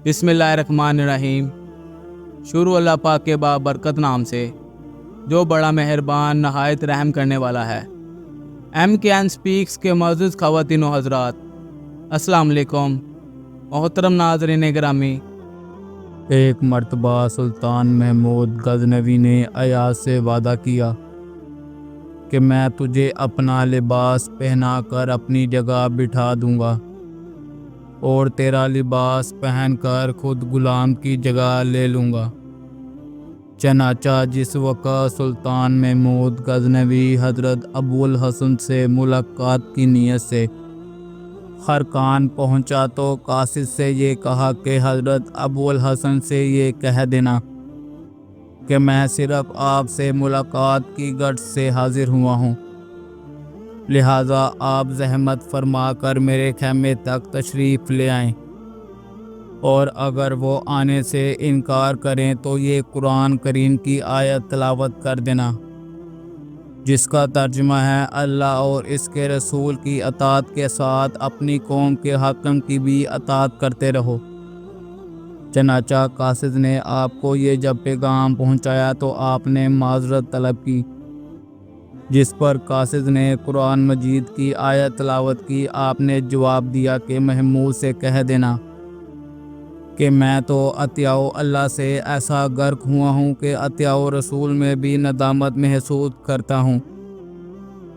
بسم اللہ الرحمن الرحیم۔ شروع اللہ پاک کے بابرکت نام سے جو بڑا مہربان نہایت رحم کرنے والا ہے۔ MKN سپیکس کے معزز خواتین و حضرات، السلام علیکم۔ محترم ناظرین گرامی، ایک مرتبہ سلطان محمود غزنوی نے ایاز سے وعدہ کیا کہ میں تجھے اپنا لباس پہنا کر اپنی جگہ بٹھا دوں گا اور تیرا لباس پہن کر خود غلام کی جگہ لے لوں گا۔ چنانچہ جس وقت سلطان محمود غزنوی حضرت ابوالحسن سے ملاقات کی نیت سے خرقان پہنچا تو قاصد سے یہ کہا کہ حضرت ابوالحسن سے یہ کہہ دینا کہ میں صرف آپ سے ملاقات کی غرض سے حاضر ہوا ہوں، لہٰذا آپ زحمت فرما کر میرے خیمے تک تشریف لے آئیں، اور اگر وہ آنے سے انکار کریں تو یہ قرآن کریم کی آیت تلاوت کر دینا جس کا ترجمہ ہے اللہ اور اس کے رسول کی اطاعت کے ساتھ اپنی قوم کے حاکم کی بھی اطاعت کرتے رہو۔ چنانچہ قاصد نے آپ کو یہ جب پیغام پہنچایا تو آپ نے معذرت طلب کی، جس پر قاصد نے قرآن مجید کی آیت تلاوت کی۔ آپ نے جواب دیا کہ محمود سے کہہ دینا کہ میں تو عطیٰ اللہ سے ایسا غرق ہوا ہوں کہ عطیٰ رسول میں بھی ندامت محسوس کرتا ہوں۔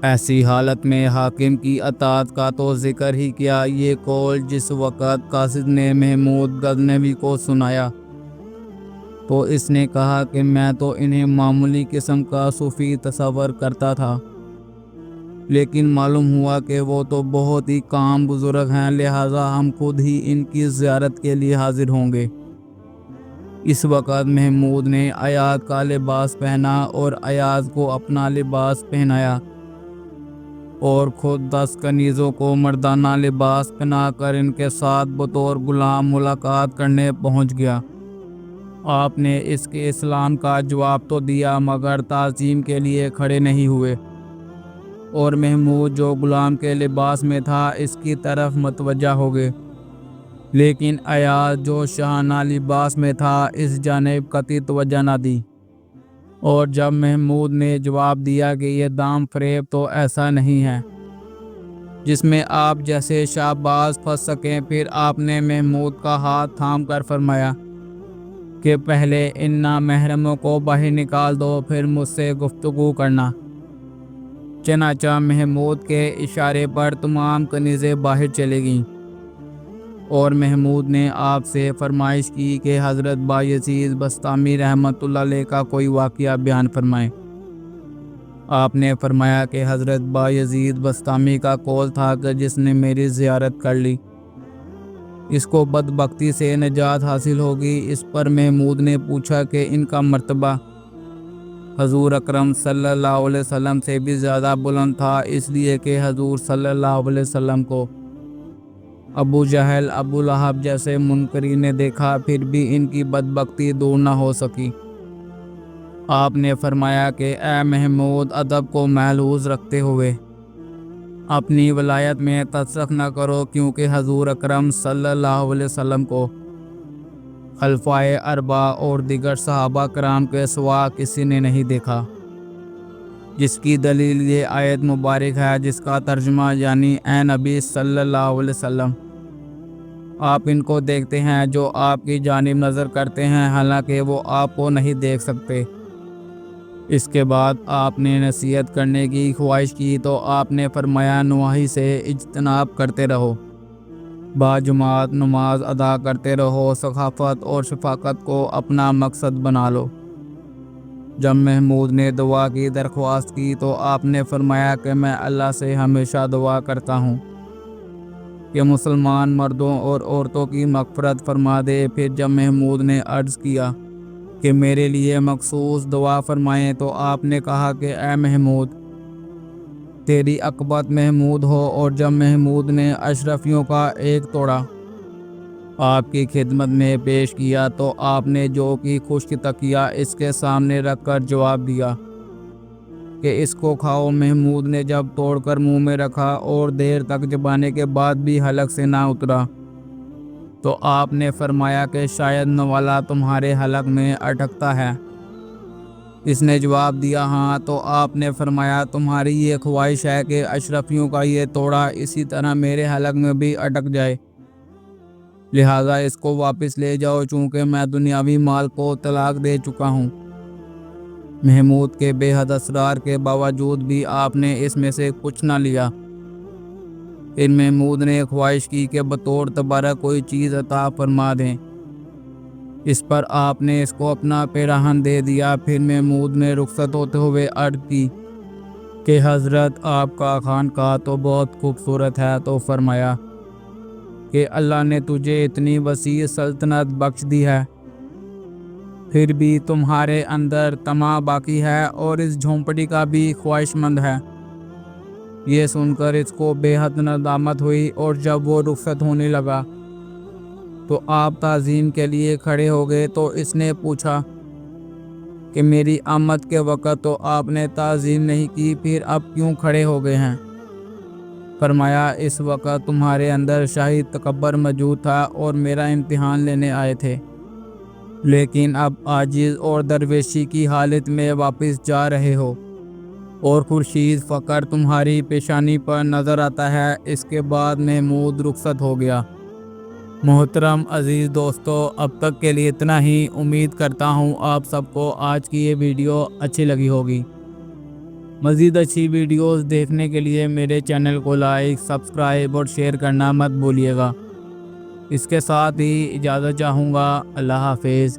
ایسی حالت میں حاکم کی اطاعت کا تو ذکر ہی کیا۔ یہ قول جس وقت قاصد نے محمود غزنوی کو سنایا تو اس نے کہا کہ میں تو انہیں معمولی قسم کا صوفی تصور کرتا تھا، لیکن معلوم ہوا کہ وہ تو بہت ہی کام بزرگ ہیں، لہٰذا ہم خود ہی ان کی زیارت کے لیے حاضر ہوں گے۔ اس وقت محمود نے ایاز کا لباس پہنا اور ایاز کو اپنا لباس پہنایا اور خود 10 کنیزوں کو مردانہ لباس پہنا کر ان کے ساتھ بطور غلام ملاقات کرنے پہنچ گیا۔ آپ نے اس کے اسلام کا جواب تو دیا مگر تعظیم کے لیے کھڑے نہیں ہوئے، اور محمود جو غلام کے لباس میں تھا اس کی طرف متوجہ ہو گئے، لیکن ایاز جو شاہانہ لباس میں تھا اس جانب قطعی توجہ نہ دی۔ اور جب محمود نے جواب دیا کہ یہ دام فریب تو ایسا نہیں ہے جس میں آپ جیسے شہباز پھنس سکیں، پھر آپ نے محمود کا ہاتھ تھام کر فرمایا کہ پہلے ان نامحرموں کو باہر نکال دو، پھر مجھ سے گفتگو کرنا۔ چنانچہ محمود کے اشارے پر تمام کنیزیں باہر چلی گئیں، اور محمود نے آپ سے فرمائش کی کہ حضرت بایزید بسطامی رحمۃ اللہ علیہ کا کوئی واقعہ بیان فرمائیں۔ آپ نے فرمایا کہ حضرت بایزید بسطامی کا قول تھا کہ جس نے میری زیارت کر لی اس کو بدبختی سے نجات حاصل ہوگی۔ اس پر محمود نے پوچھا کہ ان کا مرتبہ حضور اکرم صلی اللہ علیہ وسلم سے بھی زیادہ بلند تھا، اس لیے کہ حضور صلی اللہ علیہ وسلم کو ابو جہل، ابو لہب جیسے منکرین نے دیکھا، پھر بھی ان کی بدبختی دور نہ ہو سکی۔ آپ نے فرمایا کہ اے محمود، ادب کو محفوظ رکھتے ہوئے اپنی ولایت میں تشدد نہ کرو، کیونکہ حضور اکرم صلی اللہ علیہ وسلم کو خلفائے اربعہ اور دیگر صحابہ کرام کے سوا کسی نے نہیں دیکھا، جس کی دلیل یہ آیت مبارک ہے جس کا ترجمہ یعنی اے نبی صلی اللہ علیہ وسلم، آپ ان کو دیکھتے ہیں جو آپ کی جانب نظر کرتے ہیں، حالانکہ وہ آپ کو نہیں دیکھ سکتے۔ اس کے بعد آپ نے نصیحت کرنے کی خواہش کی تو آپ نے فرمایا نواحی سے اجتناب کرتے رہو، باجماعت نماز ادا کرتے رہو، ثقافت اور شفقت کو اپنا مقصد بنا لو۔ جب محمود نے دعا کی درخواست کی تو آپ نے فرمایا کہ میں اللہ سے ہمیشہ دعا کرتا ہوں کہ مسلمان مردوں اور عورتوں کی مغفرت فرما دے۔ پھر جب محمود نے عرض کیا کہ میرے لیے مخصوص دعا فرمائیں تو آپ نے کہا کہ اے محمود، تیری عاقبت محمود ہو۔ اور جب محمود نے اشرفیوں کا ایک توڑا آپ کی خدمت میں پیش کیا تو آپ نے جو کی خشک تکیہ اس کے سامنے رکھ کر جواب دیا کہ اس کو کھاؤ۔ محمود نے جب توڑ کر منہ میں رکھا اور دیر تک چبانے کے بعد بھی حلق سے نہ اترا تو آپ نے فرمایا کہ شاید نوالا تمہارے حلق میں اٹکتا ہے۔ اس نے جواب دیا ہاں۔ تو آپ نے فرمایا تمہاری یہ خواہش ہے کہ اشرفیوں کا یہ توڑا اسی طرح میرے حلق میں بھی اٹک جائے، لہٰذا اس کو واپس لے جاؤ، چونکہ میں دنیاوی مال کو طلاق دے چکا ہوں۔ محمود کے بے حد اصرار کے باوجود بھی آپ نے اس میں سے کچھ نہ لیا۔ پھر محمود نے خواہش کی کہ بطور تبرک کوئی چیز عطا فرما دیں۔ اس پر آپ نے اس کو اپنا پیراہن دے دیا۔ پھر محمود نے رخصت ہوتے ہوئے عرض کی کہ حضرت آپ کا خانقاہ تو بہت خوبصورت ہے۔ تو فرمایا کہ اللہ نے تجھے اتنی وسیع سلطنت بخش دی ہے، پھر بھی تمہارے اندر طمع باقی ہے اور اس جھونپڑی کا بھی خواہش مند ہے۔ یہ سن کر اس کو بے حد ندامت ہوئی، اور جب وہ رخصت ہونے لگا تو آپ تعظیم کے لیے کھڑے ہو گئے۔ تو اس نے پوچھا کہ میری آمد کے وقت تو آپ نے تعظیم نہیں کی، پھر اب کیوں کھڑے ہو گئے ہیں؟ فرمایا اس وقت تمہارے اندر شاہی تکبر موجود تھا اور میرا امتحان لینے آئے تھے، لیکن اب عاجز اور درویشی کی حالت میں واپس جا رہے ہو، اور خورشید فقر تمہاری پیشانی پر نظر آتا ہے۔ اس کے بعد محمود رخصت ہو گیا۔ محترم عزیز دوستو، اب تک کے لیے اتنا ہی۔ امید کرتا ہوں آپ سب کو آج کی یہ ویڈیو اچھی لگی ہوگی۔ مزید اچھی ویڈیوز دیکھنے کے لیے میرے چینل کو لائک، سبسکرائب اور شیئر کرنا مت بھولیے گا۔ اس کے ساتھ ہی اجازت چاہوں گا۔ اللہ حافظ۔